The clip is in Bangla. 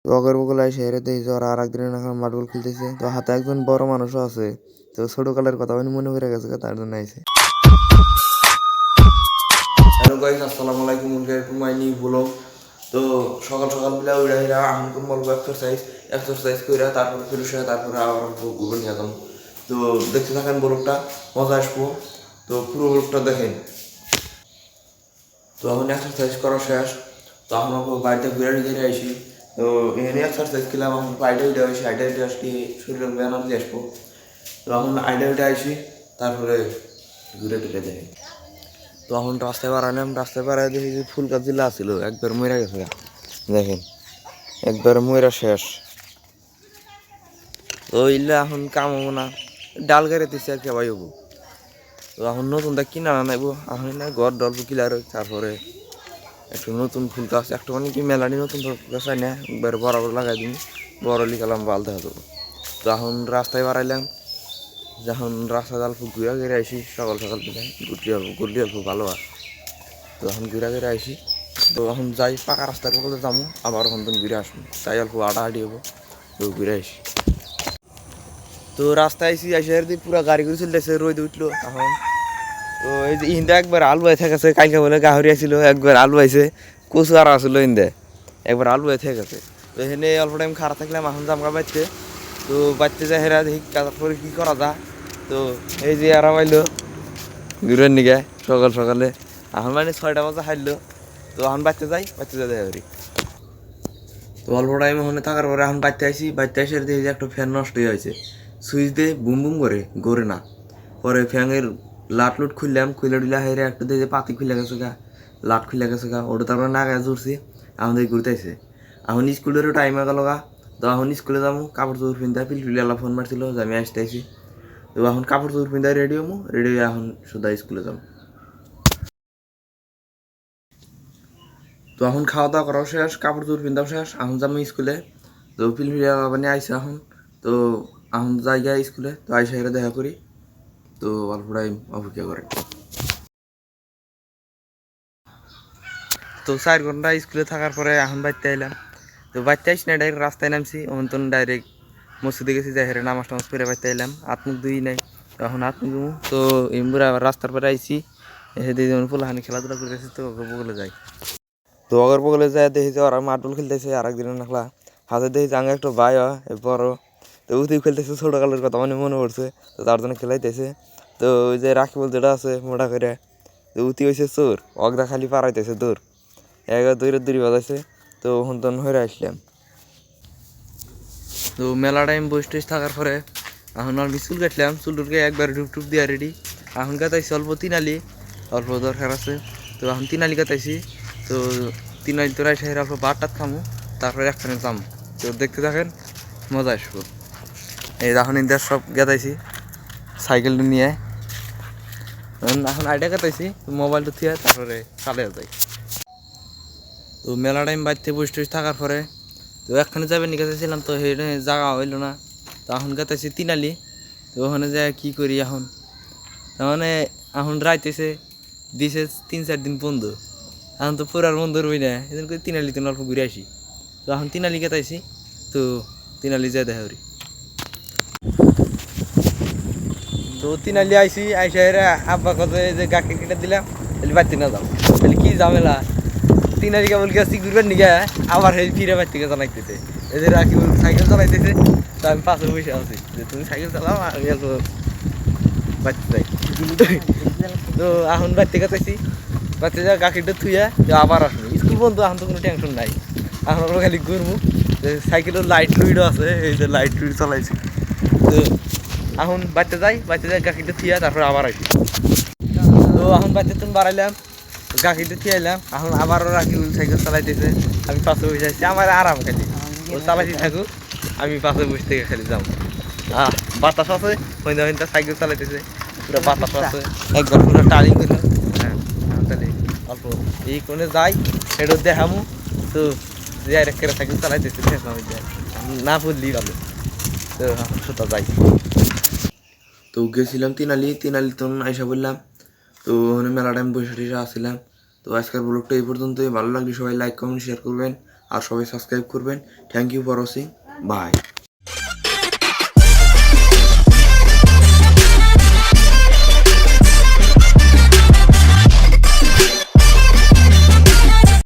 অগর বগলায় শহরে দেখি ওরা আর একদিন এখন মার্বেল খেলতেছে, তো হাতে একজন বড় মানুষও আছে। তো ছোট কালের কথা মনে পড়ে গেছে, তার জন্য আইছে। হ্যালো গাইস, আসসালামু আলাইকুম। Welcome my new blog. তো সকাল সকাল মিলা উড়া হিরা আমি কোন বলবো এক্সারসাইজ কইরা তারপরে ফিরে তারপরে আবার ঘুরে নিয়ে যেতাম। তো দেখতে থাকেন ব্লগটা, মজা আসবো। তো পুরো ব্লগটা দেখেন। তো এখন এক্সারসাইজ করা শেষ, তো এখন বাড়িতে ঘুরে ঘুরে আসি। তো এখানে এক্সারসাইজ করলাম, এখন আইডা উঠে আসি, আইডা উঠে আসলে শরীরের এনার্জি আসবো। তো এখন আইডা উঠে আসি, তারপরে ঘুরে টুরে দেখি। তো এখন রাস্তায় বাড়ালাম, রাস্তায় বাড়ায় দেখি যে ফুল গাছ জিলা আসছিল একবার মরে গেছে। দেখেন একবার মরা শেষ। তো ইল্লা এখন কাম হবো না, ডাল গাড়ি দিচ্ছে আর কেবাই হবো। তো এখন নতুন দা কিনা নাইবো, এখন না ঘর ডল্প কিলার তারপরে একটু নতুন ফুল গাছ একটু মানে কি মেলানি নতুন ফুল গাছ আই না একবার বরাবর লাগাই দিন, বড় লিখালাম বাল দেখা দেবো। তো এখন রাস্তায় বাড়াইলাম, যখন রাস্তা জাল ফুল ঘুরা ঘিরে আইসি সকাল সকাল দিলে গুড়লি অল্প ভালো হয়। তো এখন ঘুরা ঘিরে আইসি, তো এখন যাই পাকা রাস্তার বলতে যাবো, আবার এখন তুমি ঘুরে আসবো, তাই অল্প আড়াআড়ি হবো। তো ঘুরে আসি, তো রাস্তায় আইসি আইসি পুরা গাড়ি করে চলতেছে, রোদ উঠলো এখন। তো এই যে ইন্দা একবার আলু আই থাকছে, কালকে বলে গাহরি আসছিল, একবার আলু আইছে, কচু আর আসলো ইন্দে, একবার আলু আই থাকছে। তো এখানে অল্প টাইম খারাপ থাকলাম, এখন জামগা বাড়তে। তো বাড়তে যায় হেরা দেখি তারপরে কী করা যা। তো এই যে আর আইলো ঘুরের নিগে সকাল সকালে, এখন মানে 6টা বাজে হারলো। তো এখন বাড়তে যাই, বাড়তে যাই দেখি। তো অল্প টাইম ওখানে থাকার পরে এখন বাড়তে আসি, বাড়তে এসে দেখি যে একটা ফ্যান নষ্ট হয়ে আছে, সুইচ দিয়ে বুম বুম করে গড়ে না। পরে ফ্যানের লাট লুট খুললাম, খুলে টুলে হেরে একটা দিয়ে পাতি খুলে গেছে গা, লাট খুলে গেছে গা, ওটা তারপরে না গায়ে জুড়ছি। এখন দেখি ঘুরতেছে, এখন স্কুলেরও টাইম হয়ে গেল গা। তো এখন স্কুলে যাবো, কাপড় চোপড় পিন্তা পিলপিলিয়ালা ফোন মারছিল যে আমি আসতে আইসি। তো এখন কাপড় চোপড় পিন্তা রেডি হবো, রেডি হয়ে এখন সোজা স্কুলে যাবো। তো এখন খাওয়া দাওয়া করাও শেষ, কাপড় চোপড় পিন্তাও শেষ, এখন যাবো স্কুলে। তো পিলপিলিয়ালা মানে আইসে এখন। তো এখন জায়গা স্কুলে, তো আইসা হেরে দেখা করি। তো অল্প টাইম অপেক্ষা করে। তো 4 ঘন্টা স্কুলে থাকার পরে এখন বাড়িতে আইলাম। তো বাড়িতে আইসি না, ডাইরেক্ট রাস্তায় নামছি, ওখান তো ডাইরেক্ট মসজিদে গেছি, যাই হেরে নামাজ টামাজ করে বাড়িতে আইলাম। হাত মুখ ধুই নাই, এখন হাত মুখ ধুবো। তো এমবুরা আবার রাস্তার পরে আইসি, এসে দিয়ে যেমন ফুলাহানি খেলাধুলা করতেছি, তো বগলে যাই। তো অগর বগলে যায় দেখি যে ওরা মার্বল খেলতেছে, আর একদিন নাখলা হাতে দেখি যে আগে একটা ভাই হয় বড়। তো উঠেও খেলতেছে, ছোটো কালের কথা মানে মনে পড়ছে, তো তার জন্য খেলাইতেছে। তো ওই যে রাখিবল যেটা আছে মোটা করে, তো উতি হয়েছে চোর, অগদা খালি পাড়াইতেছে দৌড়, একবার দৌড়ি বাজাইছে। তো ওখান তখন হয়ে আসলাম। তো মেলা টাইম বসে টসে থাকার পরে এখন আমি চুল কাটলাম, চুল টুলকে একবার ডুব টুপ দিয়া রেডি। এখন কাটাইছি অল্প তিনালি, অল্প দরকার আছে। তো এখন তিনালি কাটাইছি। তো তিনালি তোর আইসা অল্প ভাত টাত খামো, তারপরে একখানে যাম। তো দেখতে থাকেন, মজা আসবো। এই এখন ইন্ডিয়ার সব গেতাইছি সাইকেলটা নিয়ে, এখন আইডিয়া কাটাইছি, মোবাইলটা থিয়ে তারপরে চালিয়ে যাই। তো মেলা টাইম বাড়িতে বসে টসে থাকার পরে তো একখানে যাবেন নিয়ে গেছিলাম, তো সেটা জায়গা হইলো না। তো এখন গেতেছি তিনালি। তো ওখানে যায় কী করি এখন, তার মানে এখন রাইতেছে, দিছে 3-4 দিন বন্ধু, এখন তো পুরার বন্ধু রই না, এদিন করে তিনালিতে অল্প ঘুরে আসি। তো এখন তিনালি গেতাইছি, তো তিনালি যায় দেখা করি। তো তিনালি আইসি, আইসা এরা আব্বা কথা যে গাকে কেটে দিলাম, তাহলে বাড়তে না যাও, তাহলে কি ঝামেলা। তিনালি কেবল গেছি ঘুরবেন নিগে, আবার সেই ফিরে বাড়ি থেকে জানাইতেছে, এই যে রাখি সাইকেল চালাইতেছে। তো আমি পাশে বসে আছি যে তুমি সাইকেল চালাও, আমি অল্প বাড়তে যাই। তো এখন বাড়তে গেতেছি, বাড়তে যা গাখিটা থুইয়া আবার আসবো স্কুল বন্ধু, এখন তো কোনো টেনশন নাই, এখন খালি ঘুরবো। সাইকেলের লাইট লুইটও আছে, এই যে লাইট লুইট চালাইছি। তো এখন বাড়তে যাই গাখিটা থুইয়া তারপরে আবার আসি। তো এখন বাড়তে তুমি বাড়াইলাম, গাখিটা থিয়াইলাম, এখন আবারও রাখি সাইকেল চালাইতেছে, আমি পাশে বসে আসছি, আমার আরাম খালি ও চালাইতে থাকুক, আমি পাশে বসে থেকে খালি যাবো। বাতাস আছে, হইন্দা সাইকেল চালাইতেছে, পুরো বাতাস আছে, একবার পুরো টার্নিং করলো। হ্যাঁ তাহলে অল্প এই কোণে যাই, এটা দেখামু। তো যে আর একটা সাইকেল চালাইতেছে না বললি ভালো। তো সোজা যাই। তো গেছিলাম তিনালি তো আইসা বললাম। তো ওখানে মেলা টাইম বসে টসে আসছিলাম। তো আজকের ব্লগটা এই পর্যন্তই, ভালো লাগলে সবাই লাইক কমেন্ট শেয়ার করবেন। আর সবাই সাবস্ক্রাইব করবেন। Thank you for watching, by.